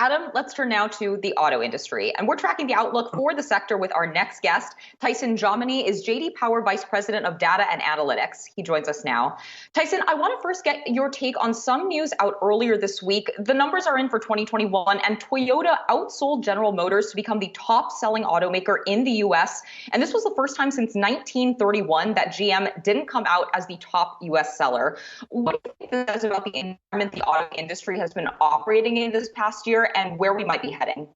Adam, let's turn now to the auto industry. And we're tracking the outlook for the sector with our next guest. Tyson Jominy is JD Power Vice President of Data and Analytics. He joins us now. Tyson, I want to first get your take on some news out earlier this week. The numbers are in for 2021, and Toyota outsold General Motors to become the top-selling automaker in the U.S. And this was the first time since 1931 that GM didn't come out as the top U.S. seller. What do you think this says about the environment the auto industry has been operating in this past year, and where we might be heading?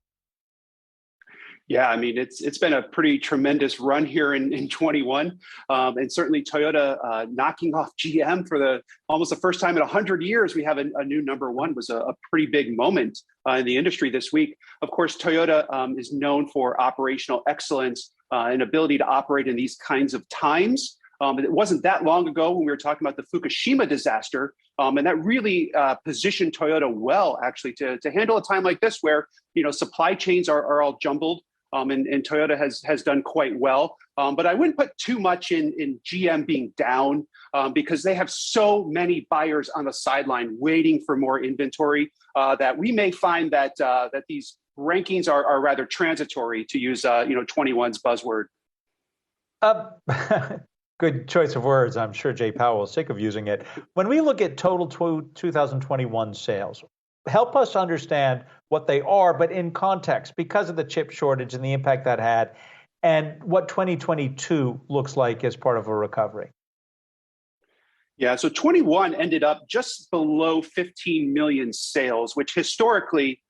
Yeah, I mean, it's been a pretty tremendous run here in 21, and certainly Toyota knocking off GM for almost the first time in 100 years. We have a new number one was a pretty big moment in the industry this week. Of course, Toyota is known for operational excellence and ability to operate in these kinds of times. It wasn't that long ago when we were talking about the Fukushima disaster, and that really positioned Toyota well, actually, to handle a time like this where supply chains are all jumbled, and Toyota has done quite well. But I wouldn't put too much in GM being down because they have so many buyers on the sideline waiting for more inventory that we may find that these rankings are rather transitory, to use 21's buzzword. Good choice of words. I'm sure Jay Powell is sick of using it. When we look at total 2021 sales, help us understand what they are, but in context, because of the chip shortage and the impact that had, and what 2022 looks like as part of a recovery. Yeah, so 21 ended up just below 15 million sales, which historically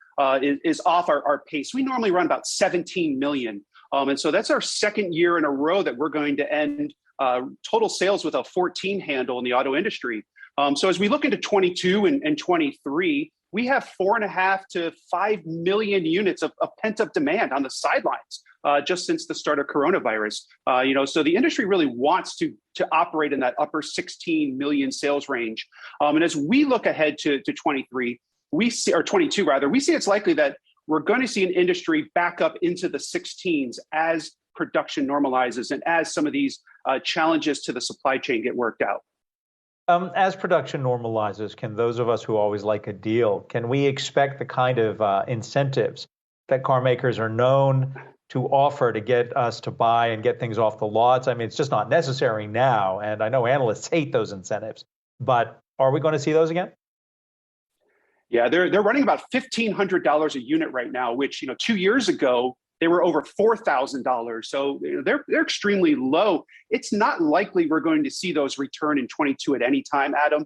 is off our pace. We normally run about 17 million. And so that's our second year in a row that we're going to end total sales with a 14 handle in the auto industry. So as we look into 22 and 23, we have 4.5 to 5 million units of pent-up demand on the sidelines just since the start of coronavirus. So the industry really wants to operate in that upper 16 million sales range. And as we look ahead to 23, we see, or 22 rather, we see it's likely that we're going to see an industry back up into the 16s as production normalizes and as some of these challenges to the supply chain get worked out. As production normalizes, can those of us who always like a deal, can we expect the kind of incentives that car makers are known to offer to get us to buy and get things off the lots? I mean, it's just not necessary now, and I know analysts hate those incentives, but are we going to see those again? Yeah, they're running about $1,500 a unit right now, which 2 years ago they were over $4,000. So they're extremely low. It's not likely we're going to see those return in 22 at any time, Adam,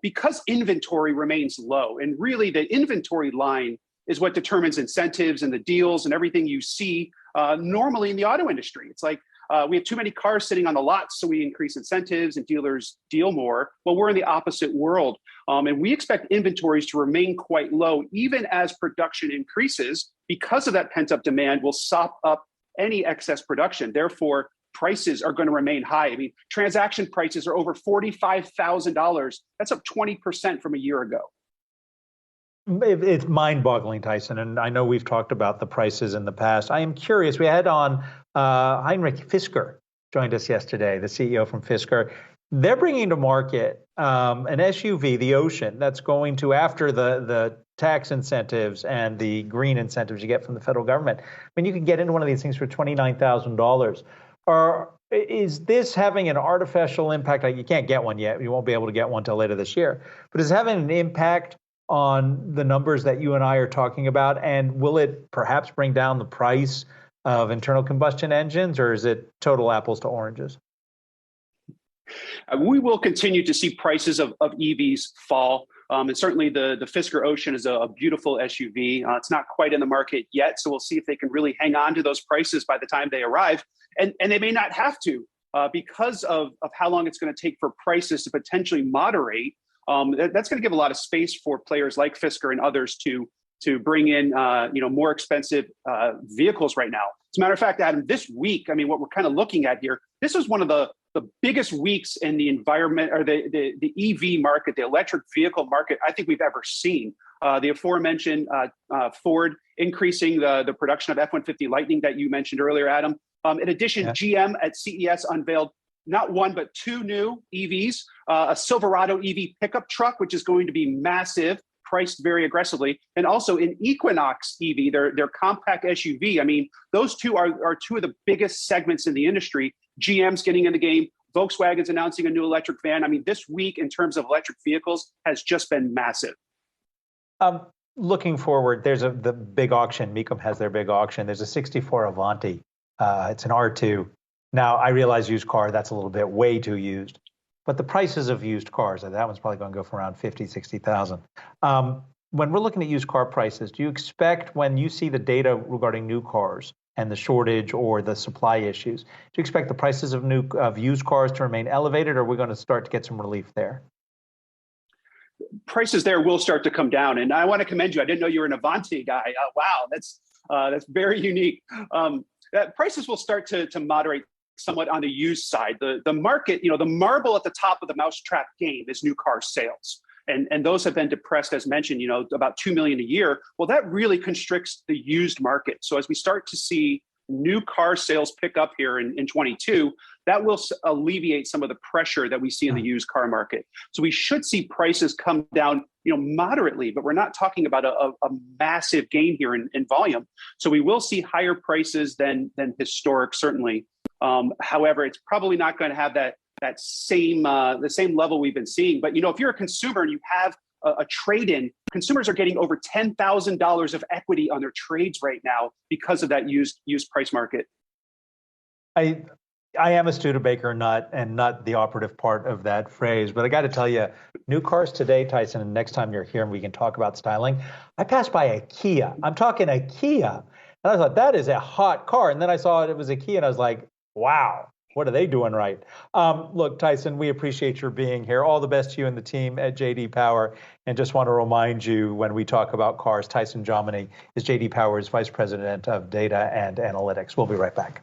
because inventory remains low. And really the inventory line is what determines incentives and the deals and everything you see normally in the auto industry. It's like we have too many cars sitting on the lots, so we increase incentives and dealers deal more. Well, we're in the opposite world. And we expect inventories to remain quite low, even as production increases, because of that pent-up demand will sop up any excess production. Therefore, prices are going to remain high. I mean, transaction prices are over $45,000. That's up 20% from a year ago. It's mind-boggling, Tyson, and I know we've talked about the prices in the past. I am curious. We had on Heinrich Fisker joined us yesterday, the CEO from Fisker. They're bringing to market an SUV, the Ocean, that's going to, after the tax incentives and the green incentives you get from the federal government. I mean, you can get into one of these things for $29,000. Is this having an artificial impact? Like, you can't get one yet. You won't be able to get one till later this year. But is it having an impact on the numbers that you and I are talking about? And will it perhaps bring down the price of internal combustion engines, or is it total apples to oranges? We will continue to see prices of EVs fall. And certainly the Fisker Ocean is a beautiful SUV. It's not quite in the market yet, so we'll see if they can really hang on to those prices by the time they arrive. And they may not have to because of how long it's going to take for prices to potentially moderate. That's going to give a lot of space for players like Fisker and others to bring in more expensive vehicles right now. As a matter of fact, Adam, this week, I mean, what we're kind of looking at here, this was one of the biggest weeks in the environment or the EV market, the electric vehicle market, I think we've ever seen. The aforementioned Ford increasing the production of F-150 Lightning that you mentioned earlier, Adam. In addition, GM at CES unveiled not one, but two new EVs, a Silverado EV pickup truck, which is going to be massive, priced very aggressively. And also in Equinox EV, their compact SUV. I mean, those two are two of the biggest segments in the industry. GM's getting in the game. Volkswagen's announcing a new electric van. I mean, this week in terms of electric vehicles has just been massive. Looking forward, there's the big auction. Mecum has their big auction. There's a 64 Avanti. It's an R2. Now, I realize used car, that's a little bit way too used. But the prices of used cars, that one's probably going to go for around 50, 60,000. When we're looking at used car prices, do you expect when you see the data regarding new cars and the shortage or the supply issues, do you expect the prices of used cars to remain elevated, or are we going to start to get some relief there? Prices there will start to come down. And I want to commend you. I didn't know you were an Avanti guy. Wow, that's very unique. Prices will start to moderate somewhat on the used side. The market, the marble at the top of the mousetrap game is new car sales. And those have been depressed, as mentioned, about 2 million a year. Well, that really constricts the used market. So as we start to see new car sales pick up here in 22, that will alleviate some of the pressure that we see in the used car market. So we should see prices come down, moderately, but we're not talking about a massive gain here in volume. So we will see higher prices than historic, certainly. However, it's probably not going to have the same level we've been seeing. But if you're a consumer and you have a trade-in, consumers are getting over $10,000 of equity on their trades right now because of that used price market. I am a Studebaker nut and not the operative part of that phrase, but I got to tell you, new cars today, Tyson, and next time you're here and we can talk about styling, I passed by a Kia. I'm talking a Kia. And I thought, that is a hot car. And then I saw it was a Kia and I was like, wow, what are they doing right? Look, Tyson, we appreciate your being here. All the best to you and the team at JD Power. And just want to remind you, when we talk about cars, Tyson Jominy is JD Power's Vice President of Data and Analytics. We'll be right back.